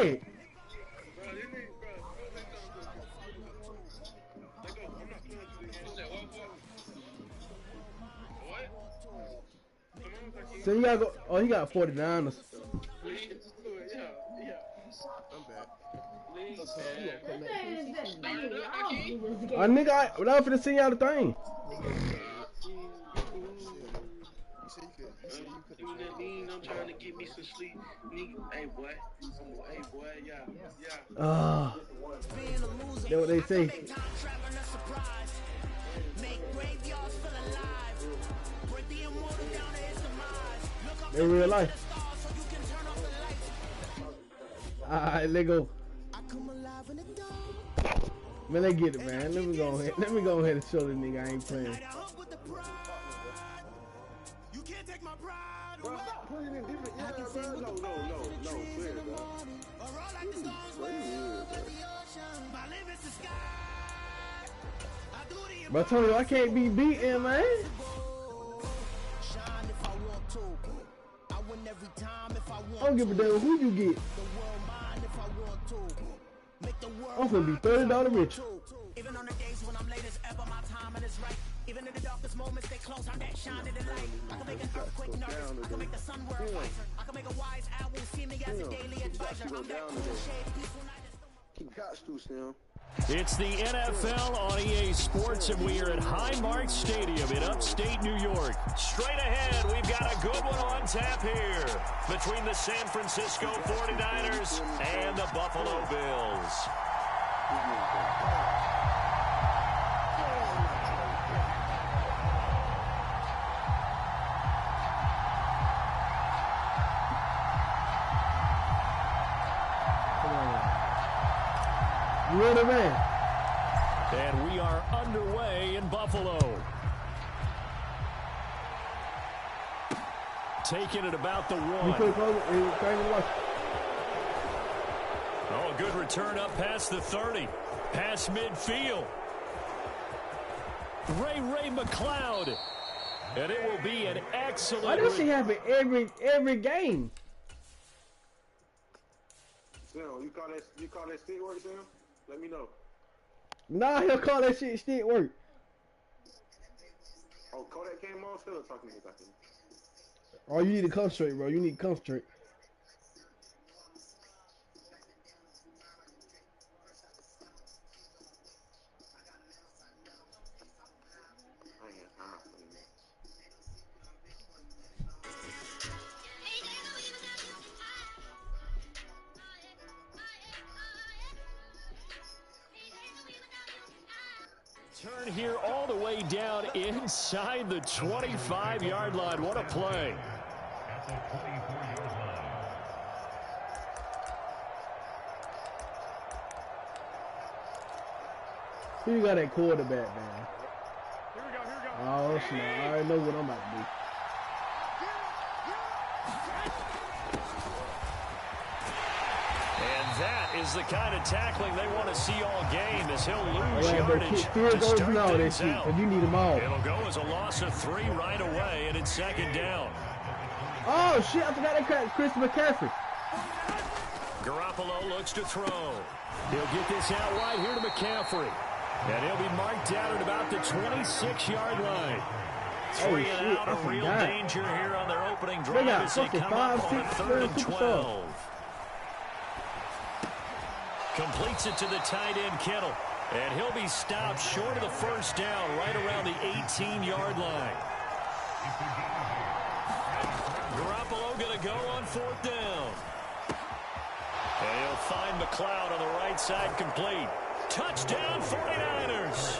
ahead. So you gotta go. Oh, he got 49ers. Nigga, I'm finna send y'all the thing. I'm trying to get me some sleep. Hey boy, yeah. That's what they say. In real life. Alright, let go. Man, let's get it, man. Let me go ahead. Let me go ahead and show this nigga I ain't playing. You can't take my pride. Bro, stop putting in different. Yeah, bro. No. Clear, bro. But I told you I can't be beaten, man. I don't give a damn who you get. I'm gonna be $30 rich. Even on the days when I'm late as ever, my timing is right. Even in the darkest moments, they close. I'm that shining the light. I can make an earthquake nervous. I can make the sun world wiser. I can make a wise owl see me as a daily advisor. I'm that cool shade, peaceful night. He got to, Sam. It's the NFL on EA Sports, and we are at Highmark Stadium in upstate New York. Straight ahead, we've got a good one on tap here between the San Francisco 49ers and the Buffalo Bills. You ready, man? And we are underway in Buffalo. Taking it about the 1. Oh, a good return up past the 30. Past midfield. Ray McLeod. And it will be an excellent... Why does she happen every game? Sam, you call that stick work, Sam? Let me know. Nah, he'll call that shit stick work. Oh, Kodak came on, still talking to me back. Oh, you need to concentrate, bro. You need to concentrate. Turn here all the way down inside the 25-yard line. What a play. Who you got at quarterback, man? Here we go. Oh, shit. I already know what I'm about to do. And that is the kind of tackling they want to see all game as he'll lose Yeah, but yardage field to goals start and all that things shit, out. because you need them all. It'll go as a loss of 3 right away, and it's second down. Oh, shit. I forgot they cracked Chris McCaffrey. Garoppolo looks to throw. He'll get this out wide here to McCaffrey. And he'll be marked down at about the 26-yard line. Three and out, a real danger here on their opening drive as they come up on a 3rd and 12. Completes it to the tight end, Kittle. And he'll be stopped short of the first down right around the 18-yard line. Garoppolo going to go on 4th down. And he'll find McLeod on the right side, complete. Touchdown 49ers.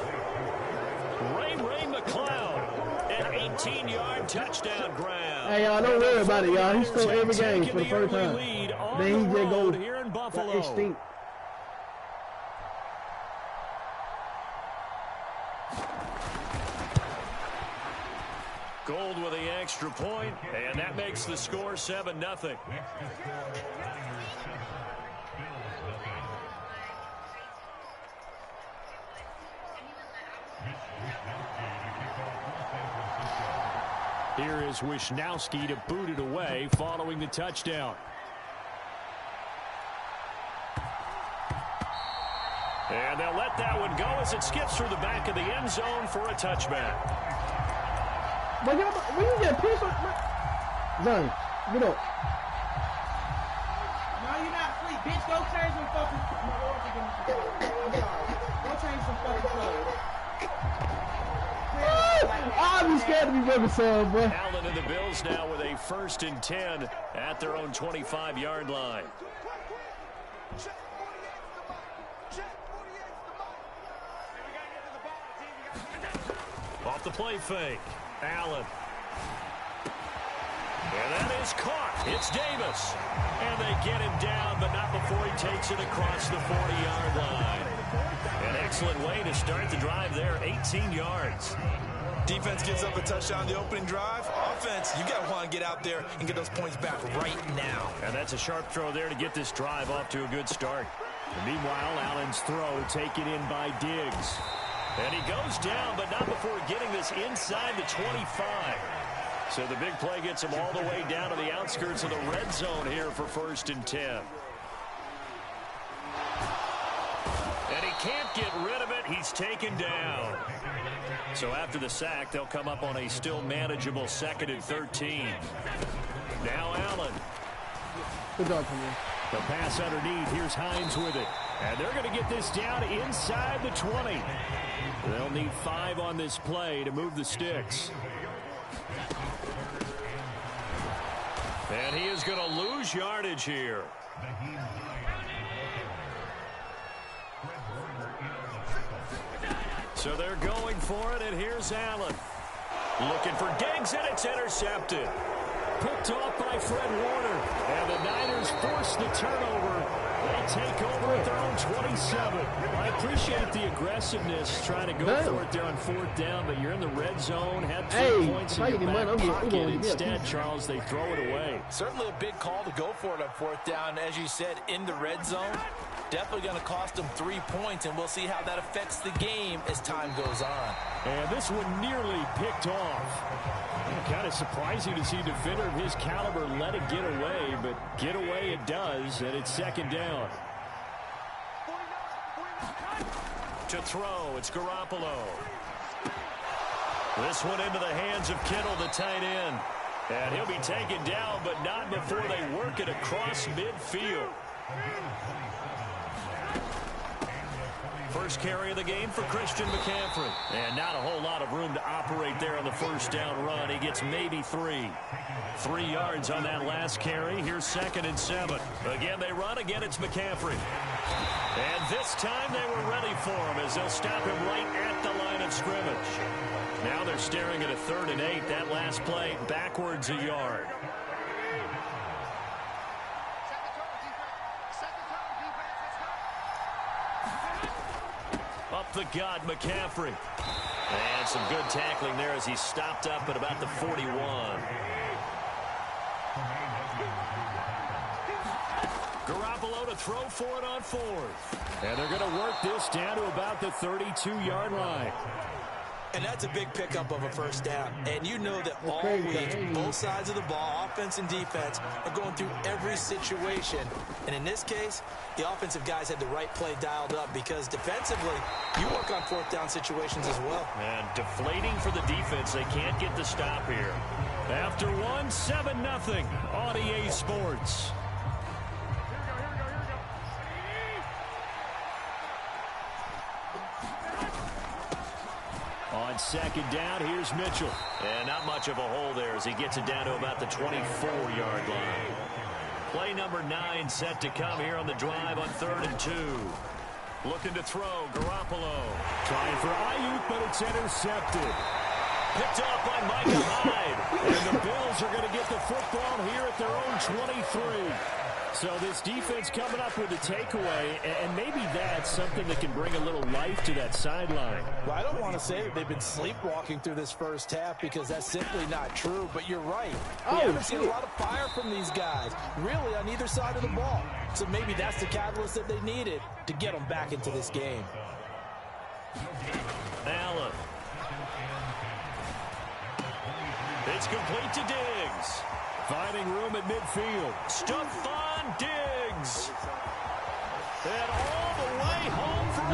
Ray McLeod. An 18-yard touchdown grab. Hey, y'all, don't worry about it, y'all. He scored every game for the first time. Then he just goes here in Buffalo. Extinct. Gold with the extra point, and that makes the score 7-0. Here is Wisnowski to boot it away following the touchdown. And they'll let that one go as it skips through the back of the end zone for a touchback. But y'all, when you get pissed on, Johnny, get up. No, you're not asleep. Bitch, go change some fucking clothes. I'm sorry. Go change some fucking clothes. I'll be scared to be ripping some, boy. Allen and the Bills now with a 1st and 10 at their own 25-yard line. Off the play fake. Allen. And that is caught. It's Davis. And they get him down, but not before he takes it across the 40-yard line. An excellent way to start the drive there, 18 yards. Defense gives up a touchdown the opening drive. Offense, you got to want to get out there and get those points back right now. And that's a sharp throw there to get this drive off to a good start. And meanwhile, Allen's throw taken in by Diggs. And he goes down, but not before getting this inside the 25. So the big play gets him all the way down to the outskirts of the red zone here for 1st and 10. And he can't get rid of it. He's taken down. So after the sack, they'll come up on a still manageable 2nd and 13. Now Allen. Good dog from you. The pass underneath. Here's Hines with it. And they're going to get this down inside the 20. They'll need 5 on this play to move the sticks. And he is going to lose yardage here. So they're going for it, and here's Allen. Looking for Diggs, and it's intercepted. Picked off by Fred Warner. And the Niners force the turnover. They take over at their own 27. I appreciate the aggressiveness trying to go for it there on 4th down, but you're in the red zone, had 3 points in your back pocket. Instead, Charles, they throw it away. Certainly a big call to go for it on 4th down. As you said, in the red zone, definitely going to cost them 3 points, and we'll see how that affects the game as time goes on. And this one nearly picked off. Kind of surprising to see a defender of his caliber let it get away, but get away it does, and it's 2nd down. To throw, it's Garoppolo. This one into the hands of Kittle, the tight end. And he'll be taken down, but not before they work it across midfield. First carry of the game for Christian McCaffrey. And not a whole lot of room to operate there on the 1st down run. He gets maybe 3. 3 yards on that last carry. Here's 2nd and 7. Again, they run. Again, it's McCaffrey. And this time they were ready for him as they'll stop him right at the line of scrimmage. Now they're staring at a 3rd and 8. That last play backwards a yard. Up the gut, McCaffrey. And some good tackling there as he stopped up at about the 41. Garoppolo to throw for it on 4th. And they're going to work this down to about the 32-yard line. And that's a big pickup of a 1st down. And you know that all week, both sides of the ball, offense and defense, are going through every situation. And in this case, the offensive guys had the right play dialed up because defensively, you work on 4th down situations as well. And deflating for the defense. They can't get the stop here. After one, 7-0 on EA Sports. On 2nd down, here's Mitchell. And not much of a hole there as he gets it down to about the 24-yard line. Play number 9 set to come here on the drive on 3rd and 2. Looking to throw, Garoppolo. Trying for Ayuk, but it's intercepted. Picked up by Micah Hyde. And the Bills are going to get the football here at their own 23. So this defense coming up with a takeaway, and maybe that's something that can bring a little life to that sideline. Well, I don't want to say that they've been sleepwalking through this 1st half because that's simply not true, but you're right. We haven't seen a lot of fire from these guys, really on either side of the ball. So maybe that's the catalyst that they needed to get them back into this game. Allen. It's complete to Diggs. Finding room at midfield. Stephon Diggs. And all the way home for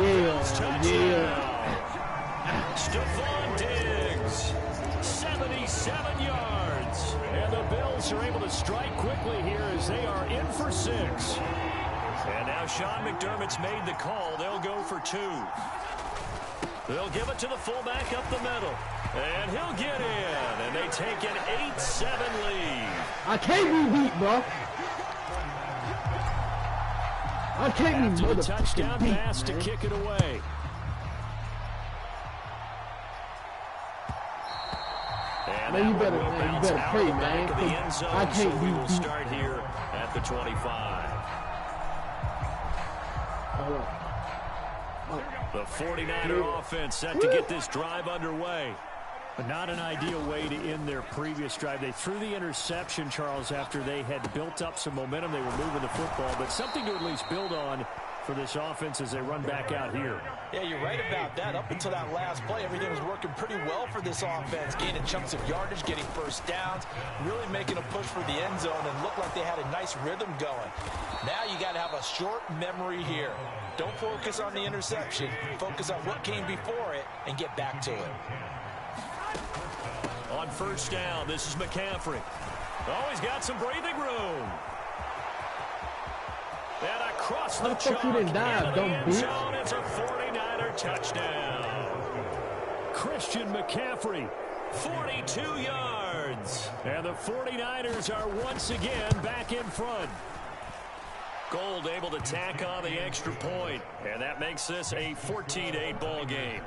Stephon Diggs, 77 yards. And the Bills are able to strike quickly here as they are in for 6. And now Sean McDermott's made the call. They'll go for 2. They'll give it to the fullback up the middle. And he'll get in. And they take an 8-7 lead. I can't be beat, bro. I can't be beat. After the touchdown pass to kick it away. And man, you better pray, man. The end zone, I can't so we will start here at the 25. The 49er offense set to get this drive underway. But not an ideal way to end their previous drive. They threw the interception, Charles, after they had built up some momentum. They were moving the football, but something to at least build on for this offense as they run back out here. Yeah, you're right about that. Up until that last play, everything was working pretty well for this offense, gaining chunks of yardage, getting first downs, really making a push for the end zone, and looked like they had a nice rhythm going. Now you got to have a short memory here. Don't focus on the interception. Focus on what came before it and get back to it. On first down, this is McCaffrey. Oh, he's got some breathing room. And across the chalk into the end zone, it's a 49er touchdown. Christian McCaffrey, 42 yards. And the 49ers are once again back in front. Gold able to tack on the extra point, and that makes this a 14-8 ball game.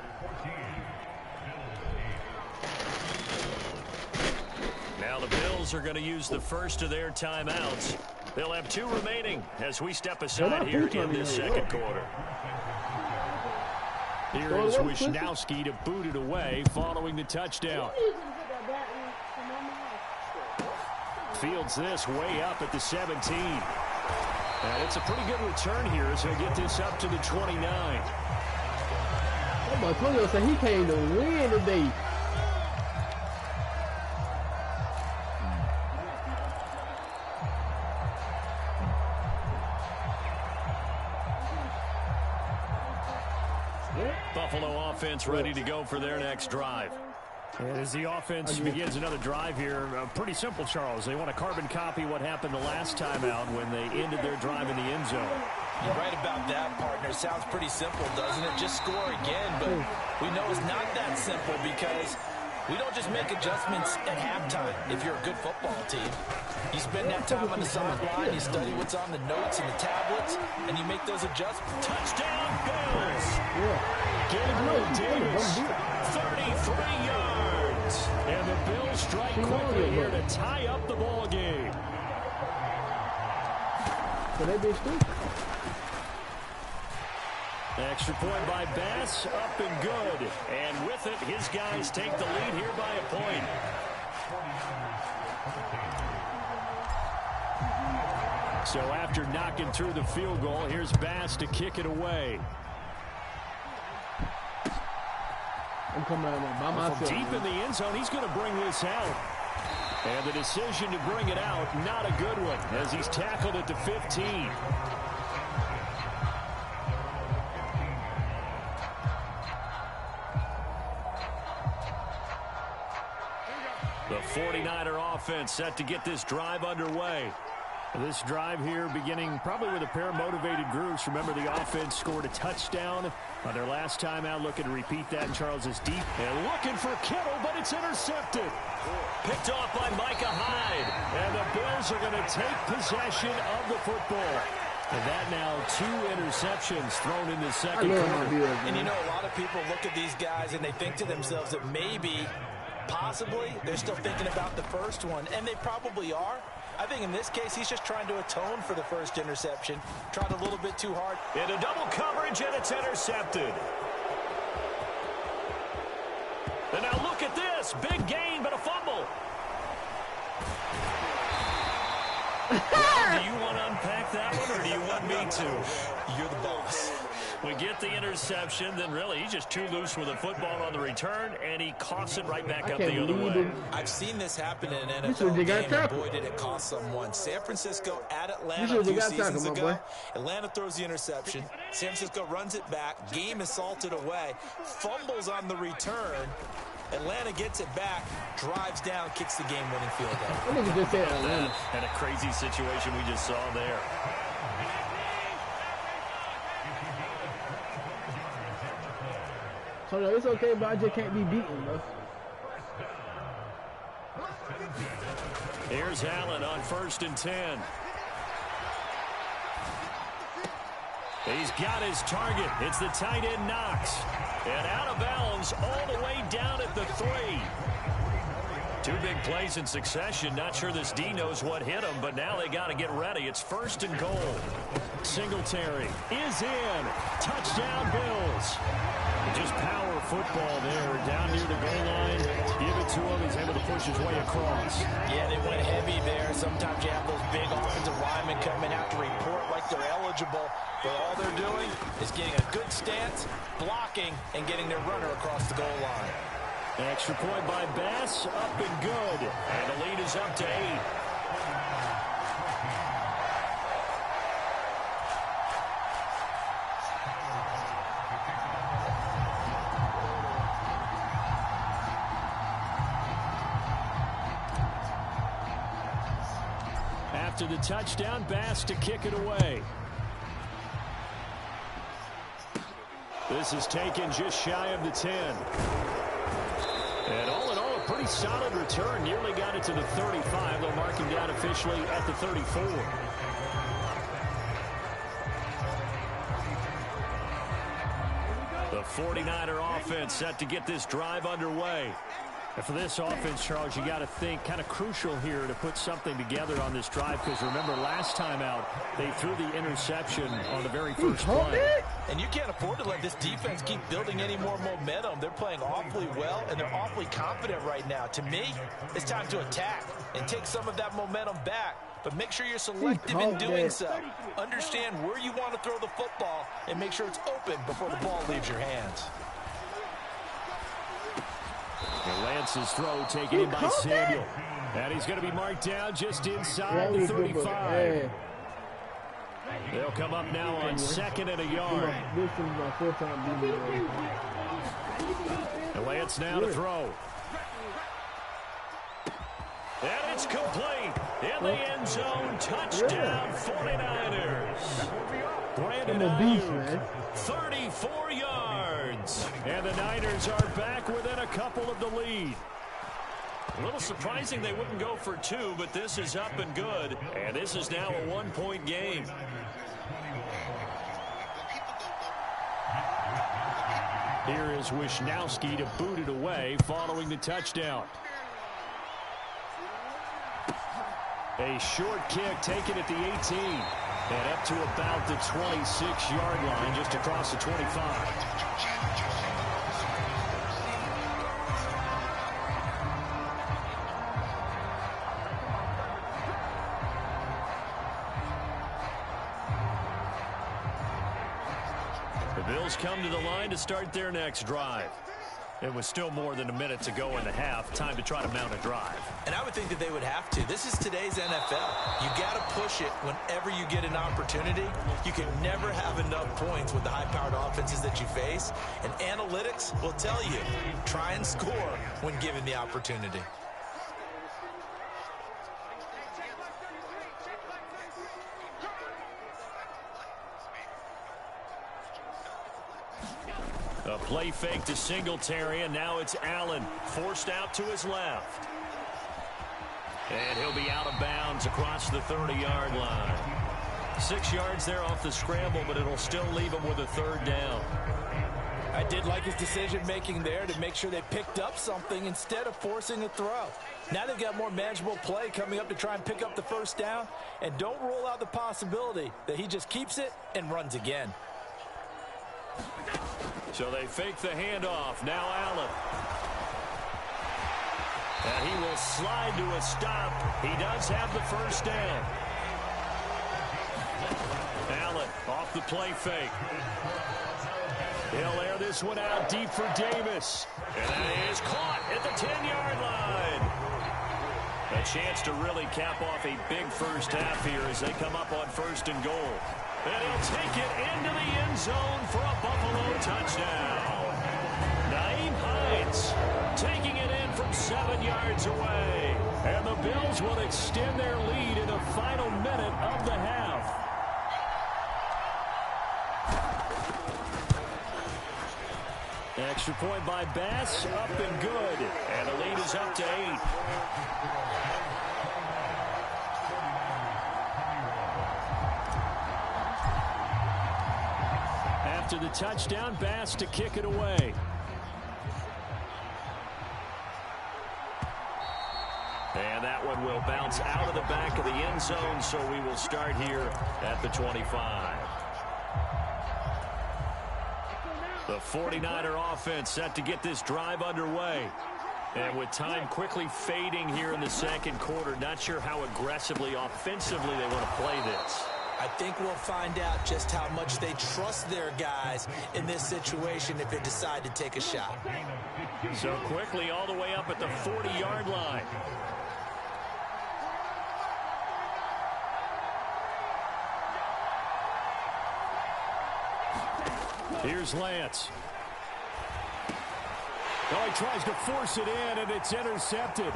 Now the Bills are going to use the first of their timeouts. They'll have 2 remaining as we step aside here in this second quarter. Here is Wisnowski to boot it away following the touchdown. Fields this way up at the 17. And it's a pretty good return here as they get this up to the 29. Oh, my Antonio said he came to win today. Buffalo offense ready to go for their next drive. And as the offense begins another drive here, pretty simple, Charles. They want to carbon copy what happened the last time out when they ended their drive in the end zone. You're right about that, partner. Sounds pretty simple, doesn't it? Just score again, but we know it's not that simple because we don't just make adjustments at halftime if you're a good football team. You spend that time on the sideline, you study what's on the notes and the tablets, and you make those adjustments. Touchdown, Bills! Gabriel Davis, 33 yards. And the Bills strike quickly here to tie up the ball game. So they be stupid. Extra point by Bass, up and good. And with it, his guys take the lead here by a point. So after knocking through the field goal, here's Bass to kick it away. I'm coming out by myself. From deep in the end zone, he's going to bring this out. And the decision to bring it out, not a good one, as he's tackled at the 15. The 49er offense set to get this drive underway. This drive here beginning probably with a pair of motivated groups. Remember, the offense scored a touchdown on their last time out. Looking to repeat that, and Charles is deep. And looking for Kittle, but it's intercepted. Picked off by Micah Hyde. And the Bills are going to take possession of the football. And that now 2 interceptions thrown in the second quarter. And you know, a lot of people look at these guys and they think to themselves that maybe, possibly, they're still thinking about the first one. And they probably are. I think in this case, he's just trying to atone for the first interception. Tried a little bit too hard. Into double coverage, and it's intercepted. And now look at this. Big gain, but a fumble. Do you want to unpack that one, or do you want me to? You're the boss. We get the interception, then really he's just too loose with the football on the return, and he coughs it right back up the other way. I've seen this happen in an NFL game, and boy, did it cost someone. San Francisco at Atlanta a few seasons ago. Atlanta throws the interception. San Francisco runs it back. Game is salted away. Fumbles on the return. Atlanta gets it back, drives down, kicks the game-winning field goal. I think you just said Atlanta. And a crazy situation we just saw there. So no, it's okay, but I just can't be beaten, bro. Here's Allen on 1st and 10. He's got his target. It's the tight end Knox. And out of bounds all the way down at the 3. 2 big plays in succession. Not sure this D knows what hit him, but now they got to get ready. It's 1st and goal. Singletary is in. Touchdown, Bills. Just power football there. Down near the goal line. Give it to him. He's able to push his way across. Yeah, they went heavy there. Sometimes you have those big offensive linemen come and have to report like they're eligible. But all they're doing is getting a good stance, blocking, and getting their runner across the goal line. Extra point by Bass, up and good. And the lead is up to 8. After the touchdown, Bass to kick it away. This is taken just shy of the 10. And all in all, a pretty solid return. Nearly got it to the 35. They'll mark him down officially at the 34. The 49er offense set to get this drive underway. And for this offense, Charles, you got to think kind of crucial here to put something together on this drive, because remember last time out they threw the interception on the very first play. And you can't afford to let this defense keep building any more momentum. They're playing awfully well, and they're awfully confident right now. To me, it's time to attack and take some of that momentum back. But make sure you're selective in doing so. Understand where you want to throw the football and make sure it's open before the ball leaves your hands. And Lance's throw taken in by Samuel. And he's going to be marked down just inside the 35. They'll come up now on 2nd and a yard. This is my 4th time being here. And Lance now to throw. And it's complete. In the end zone, touchdown 49ers. Brandon Ayuk, 34 yards. And the Niners are back within a couple of the lead. A little surprising they wouldn't go for 2, but this is up and good. And this is now a 1-point game. Here is Wisnowski to boot it away following the touchdown. A short kick taken at the 18. And up to about the 26-yard line, just across the 25. The Bills come to the line to start their next drive. It was still more than a minute to go in the half. Time to try to mount a drive. And I would think that they would have to. This is today's NFL. You got to push it whenever you get an opportunity. You can never have enough points with the high-powered offenses that you face. And analytics will tell you, try and score when given the opportunity. A play fake to Singletary, and now it's Allen forced out to his left. And he'll be out of bounds across the 30-yard line. 6 yards there off the scramble, but it'll still leave him with a 3rd down. I did like his decision-making there to make sure they picked up something instead of forcing a throw. Now they've got more manageable play coming up to try and pick up the 1st down, and don't rule out the possibility that he just keeps it and runs again. So they fake the handoff. Now Allen. And he will slide to a stop. He does have the 1st down. Allen off the play fake. He'll air this one out deep for Davis. And that is caught at the 10-yard line. A chance to really cap off a big first half here as they come up on 1st and goal. And he'll take it into the end zone for a Buffalo touchdown. Naeem Hines taking it in from 7 yards away. And the Bills will extend their lead in the final minute of the half. Extra point by Bass, up and good. And the lead is up to 8. After the touchdown, Bass to kick it away. And that one will bounce out of the back of the end zone, so we will start here at the 25. The 49er offense set to get this drive underway. And with time quickly fading here in the second quarter, not sure how aggressively, offensively they want to play this. I think we'll find out just how much they trust their guys in this situation if they decide to take a shot. So quickly all the way up at the 40-yard line. Here's Lance. Oh, he tries to force it in, and it's intercepted.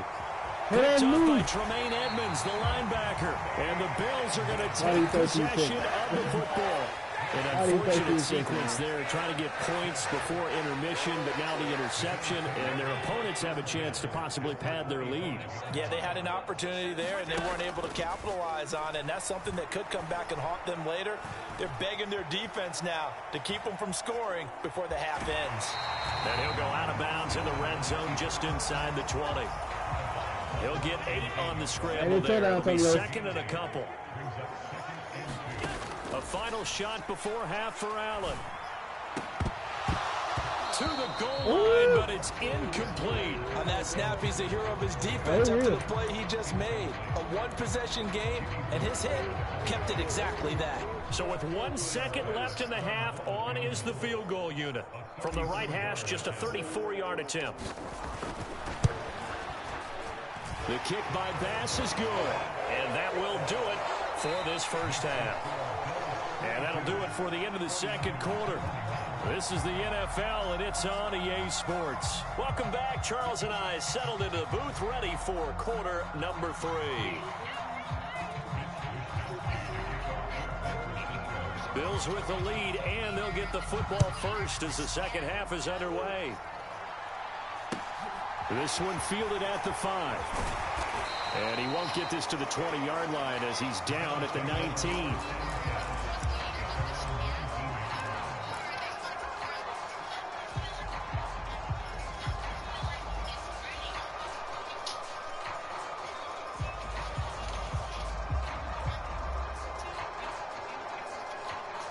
Picked up by Tremaine Edmonds, the linebacker. And the Bills are going to take possession of the football. An unfortunate sequence there, trying to get points before intermission, but now the interception, and their opponents have a chance to possibly pad their lead. Yeah, they had an opportunity there, and they weren't able to capitalize on it, and that's something that could come back and haunt them later. They're begging their defense now to keep them from scoring before the half ends. And he'll go out of bounds in the red zone just inside the 20. He'll get 8 on the scramble there. It'll be second and a couple. A final shot before half for Allen. To the goal line, but it's incomplete. On that snap, he's a hero of his defense after the play he just made. A one-possession game, and his hit kept it exactly that. So with 1 second left in the half, on is the field goal unit. From the right hash, just a 34-yard attempt. The kick by Bass is good, and that will do it for this first half. And that'll do it for the end of the second quarter. This is the NFL, and it's on EA Sports. Welcome back. Charles and I settled into the booth, ready for quarter number 3. Bills with the lead, and they'll get the football first as the second half is underway. This one fielded at the 5. And he won't get this to the 20-yard line as he's down at the 19.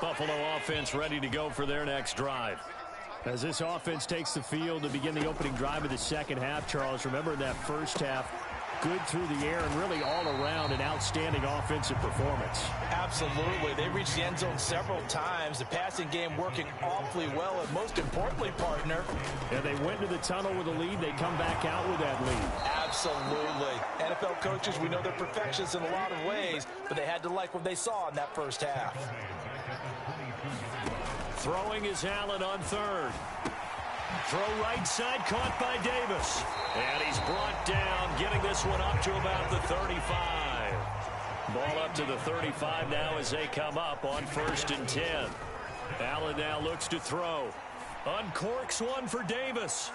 Buffalo offense ready to go for their next drive. As this offense takes the field to begin the opening drive of the second half, Charles, remember in that first half, good through the air and really all around an outstanding offensive performance. Absolutely. They reached the end zone several times. The passing game working awfully well, and most importantly, partner. And they went to the tunnel with a lead. They come back out with that lead. Absolutely. NFL coaches, we know they're perfectionists in a lot of ways, but they had to like what they saw in that first half. Throwing is Allen on third. Throw right side, caught by Davis. And he's brought down, getting this one up to about the 35. Ball up to the 35 now as they come up on 1st and 10. Allen now looks to throw. Uncorks one for Davis.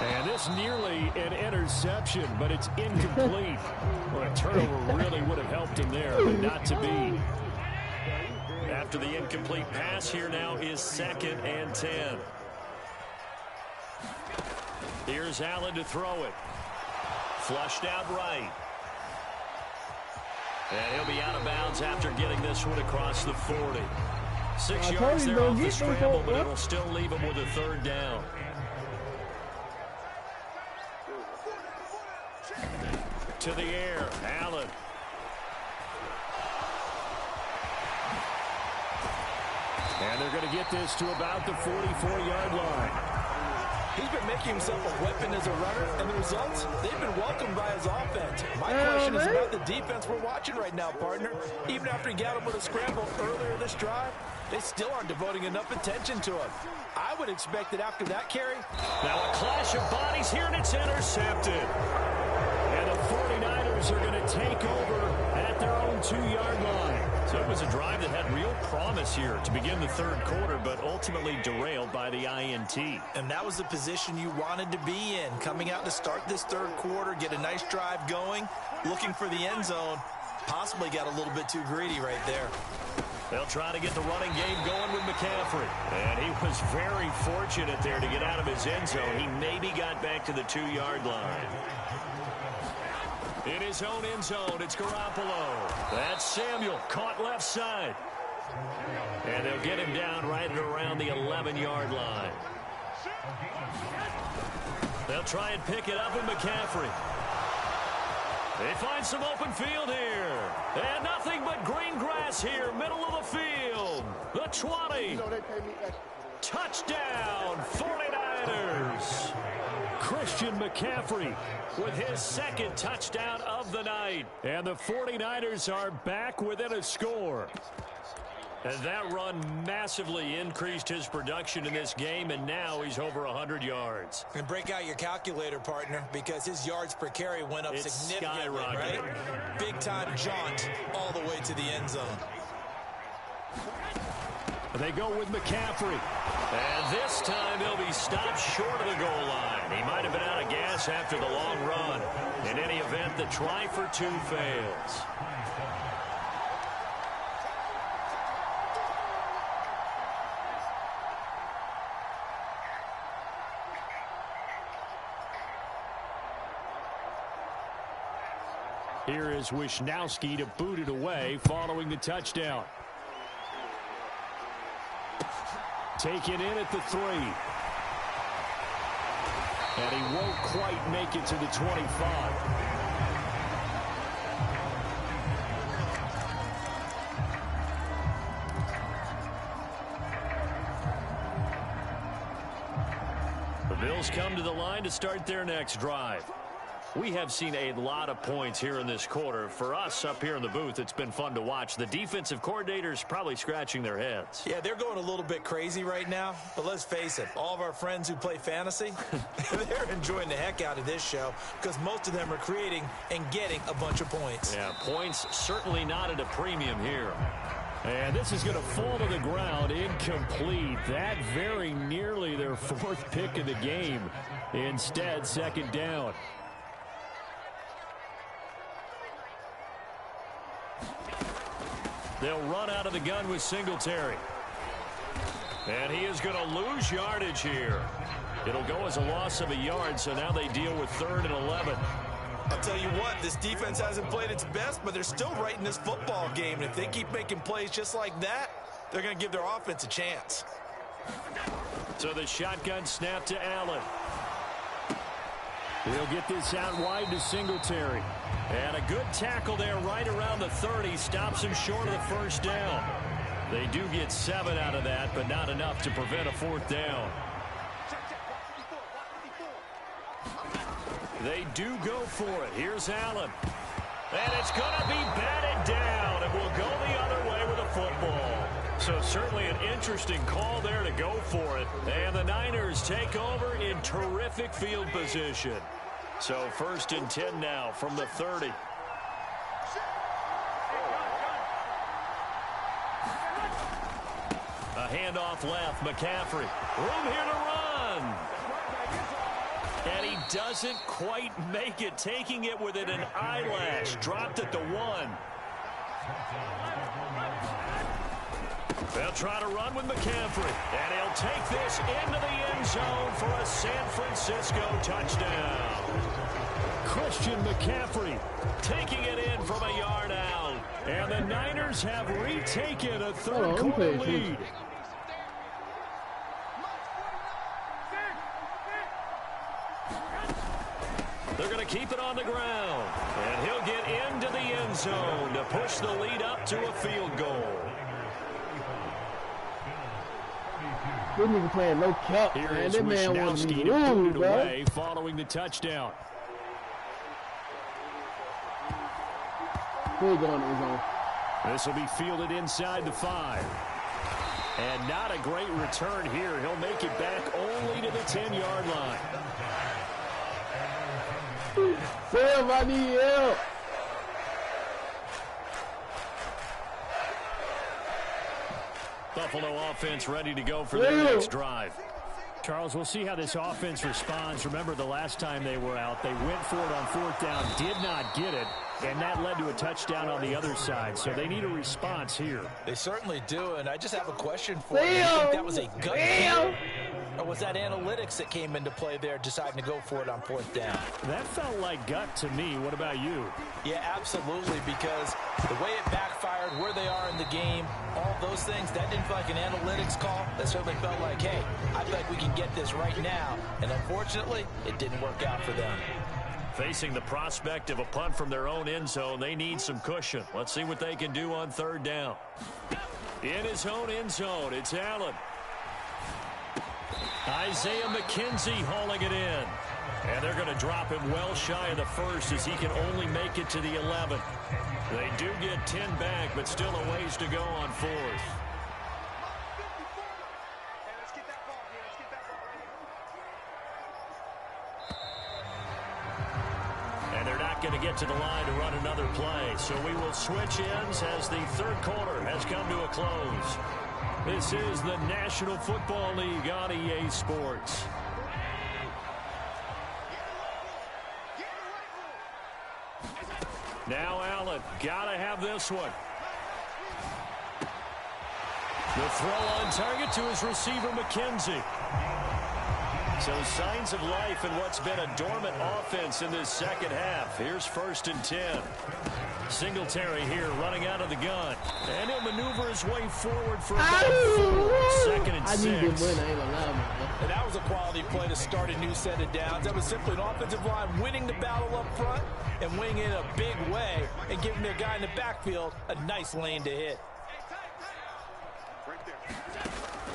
And this nearly an interception, but it's incomplete. Well, a turnover really would have helped him there, but not to be. After the incomplete pass, here now is 2nd and 10. Here's Allen to throw it. Flushed out right. And he'll be out of bounds after getting this one across the 40. 6 yards there off the scramble, but it'll still leave him with a 3rd down. To the air, Allen. And they're going to get this to about the 44-yard line. He's been making himself a weapon as a runner, and the results, they've been welcomed by his offense. My question is about the defense we're watching right now, partner. Even after he got him with a scramble earlier this drive, they still aren't devoting enough attention to him. I would expect that after that carry. Now a clash of bodies here, and it's intercepted. And the 49ers are going to take over at their own 2-yard line. So it was a drive that had real promise here to begin the third quarter, but ultimately derailed by the INT. And that was the position you wanted to be in, coming out to start this third quarter, get a nice drive going, looking for the end zone. Possibly got a little bit too greedy right there. They'll try to get the running game going with McCaffrey. And he was very fortunate there to get out of his end zone. He maybe got back to the 2-yard line. In his own end zone, it's Garoppolo. That's Samuel, caught left side. And they'll get him down right at around the 11-yard line. They'll try and pick it up with McCaffrey. They find some open field here. And nothing but green grass here, middle of the field. The 20. Touchdown, 49ers. Christian McCaffrey with his second touchdown of the night. And the 49ers are back within a score. And that run massively increased his production in this game, and now he's over 100 yards. And break out your calculator, partner, because his yards per carry went up significantly, right? Big-time jaunt all the way to the end zone. They go with McCaffrey. And this time he'll be stopped short of the goal line. He might have been out of gas after the long run. In any event, the try for 2 fails. Here is Wisnowski to boot it away following the touchdown. Taken in at the 3. And he won't quite make it to the 25. The Bills come to the line to start their next drive. We have seen a lot of points here in this quarter. For us up here in the booth, it's been fun to watch. The defensive coordinators probably scratching their heads. Yeah, they're going a little bit crazy right now. But let's face it, all of our friends who play fantasy, they're enjoying the heck out of this show because most of them are creating and getting a bunch of points. Yeah, points certainly not at a premium here. And this is going to fall to the ground, incomplete. That very nearly their 4th pick of the game. Instead, second down. They'll run out of the gun with Singletary. And he is going to lose yardage here. It'll go as a loss of a yard, so now they deal with 3rd and 11. I'll tell you what, this defense hasn't played its best, but they're still right in this football game. And if they keep making plays just like that, they're going to give their offense a chance. So the shotgun snap to Allen. He'll get this out wide to Singletary. And a good tackle there right around the 30. Stops him short of the first down. They do get 7 out of that, but not enough to prevent a 4th down. They do go for it. Here's Allen. And it's going to be batted down, and will go the other way with a football. So certainly an interesting call there to go for it. And the Niners take over in terrific field position. So 1st and 10 now from the 30. A handoff left, McCaffrey. Room here to run. And he doesn't quite make it, taking it within an eyelash. Dropped at the 1. They'll try to run with McCaffrey. And he'll take this into the end zone for a San Francisco touchdown. Christian McCaffrey taking it in from a yard out. And the Niners have retaken a 3rd quarter lead. They're going to keep it on the ground. And he'll get into the end zone to push the lead up to a field goal. This nigga playing no cap, Here man. is That man wants Wisnowski me to to boot move, it bro. away following the touchdown. Who going in his own? This will be fielded inside the 5. And not a great return here. He'll make it back only to the 10-yard line. Sam, I need help. Buffalo offense ready to go for their next drive. Charles, we'll see how this offense responds. Remember, the last time they were out, they went for it on 4th down, did not get it, and that led to a touchdown on the other side. So they need a response here. They certainly do, and I just have a question for you. Do you think that was a gut feel, or was that analytics that came into play there, deciding to go for it on 4th down? That felt like gut to me. What about you? Yeah, absolutely, because the way it backfired, where they are in the game, all those things, that didn't feel like an analytics call. That certainly felt like, hey, I feel like we can get this right now. And unfortunately, it didn't work out for them. Facing the prospect of a punt from their own end zone, they need some cushion. Let's see what they can do on 3rd down. In his own end zone, it's Allen. Isaiah McKenzie hauling it in. And they're going to drop him well shy of the 1st as he can only make it to the 11th. They do get 10 back, but still a ways to go on 4th. And they're not going to get to the line to run another play. So we will switch ends as the 3rd quarter has come to a close. This is the National Football League on EA Sports. Now Allen, gotta have this one. The throw on target to his receiver, McKenzie. So signs of life in what's been a dormant offense in this 2nd half. Here's 1st and 10. Singletary here running out of the gun. And he'll maneuver his way forward for about 4. 2nd and 6. I need to win. I ain't gonna lie, man. And that was a quality play to start a new set of downs. That was simply an offensive line winning the battle up front and winning it in a big way and giving their guy in the backfield a nice lane to hit.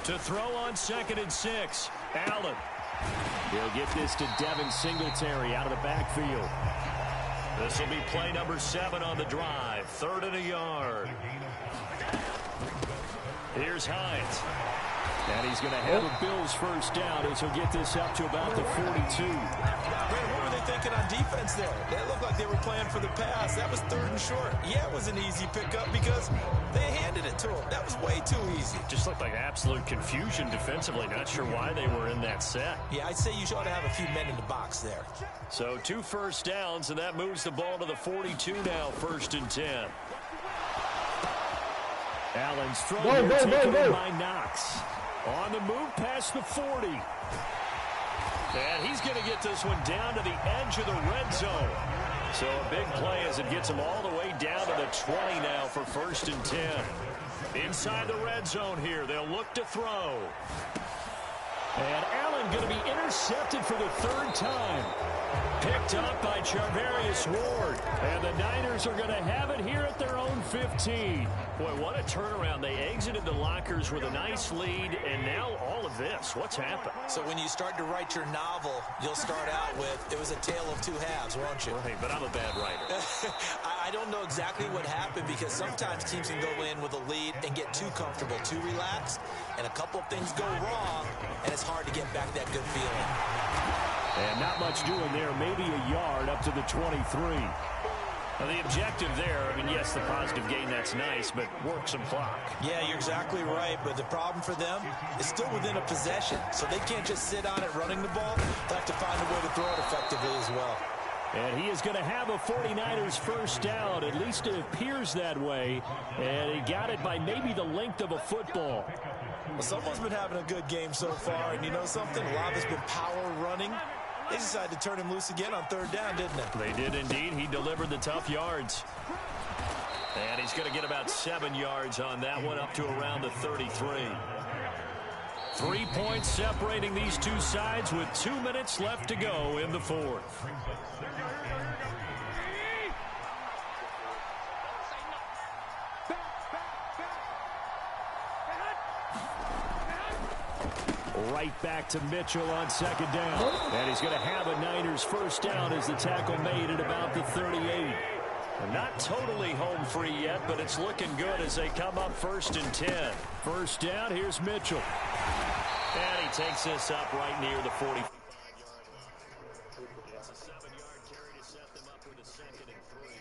To throw on 2nd and 6. Allen. He'll get this to Devin Singletary out of the backfield. This will be play number 7 on the drive. 3rd and a yard. Here's Hines. And he's going to have a Bills 1st down as he'll get this up to about the 42. What were they thinking on defense there? They looked like they were playing for the pass. That was 3rd and short. Yeah, it was an easy pickup because they handed it to him. That was way too easy. Just looked like absolute confusion defensively. Not sure why they were in that set. Yeah, I'd say you ought to have a few men in the box there. So 2 first downs, and that moves the ball to the 42 now, 1st and 10. Allen's throw here taken in by Knox. On the move past the 40. And he's going to get this one down to the edge of the red zone. So a big play as it gets him all the way down to the 20 now for 1st and 10. Inside the red zone here, they'll look to throw. And Allen going to be intercepted for the 3rd time. Picked up by Charvarius Ward. And the Niners are going to have it here at their own 15. Boy, what a turnaround. They exited the lockers with a nice lead, and now all of this. What's happened? So when you start to write your novel, you'll start out with, it was a tale of 2 halves, won't you? Right, but I'm a bad writer. I don't know exactly what happened because sometimes teams can go in with a lead and get too comfortable, too relaxed, and a couple of things go wrong, and it's hard to get back that good feeling. And not much doing there, maybe a yard up to the 23. Now the objective there, I mean, yes, the positive gain, that's nice, but work some clock. Yeah, you're exactly right, but the problem for them is still within a possession, so they can't just sit on it running the ball. They have to find a way to throw it effectively as well. And he is going to have a 49ers 1st down. At least it appears that way. And he got it by maybe the length of a football. Well, someone's been having a good game so far, and you know something? A lot has been power running. They decided to turn him loose again on 3rd down, didn't they? They did indeed. He delivered the tough yards. And he's going to get about 7 yards on that one, up to around the 33. 3 points separating these two sides with 2 minutes left to go in the 4th. Right back to Mitchell on second down. And he's going to have a Niners first down as the tackle made at about the 38. Not totally home free yet, but it's looking good as they come up 1st and 10. First down, here's Mitchell. And he takes this up right near the 45-yard line. It's a 7-yard carry to set them up with a 2nd and 3.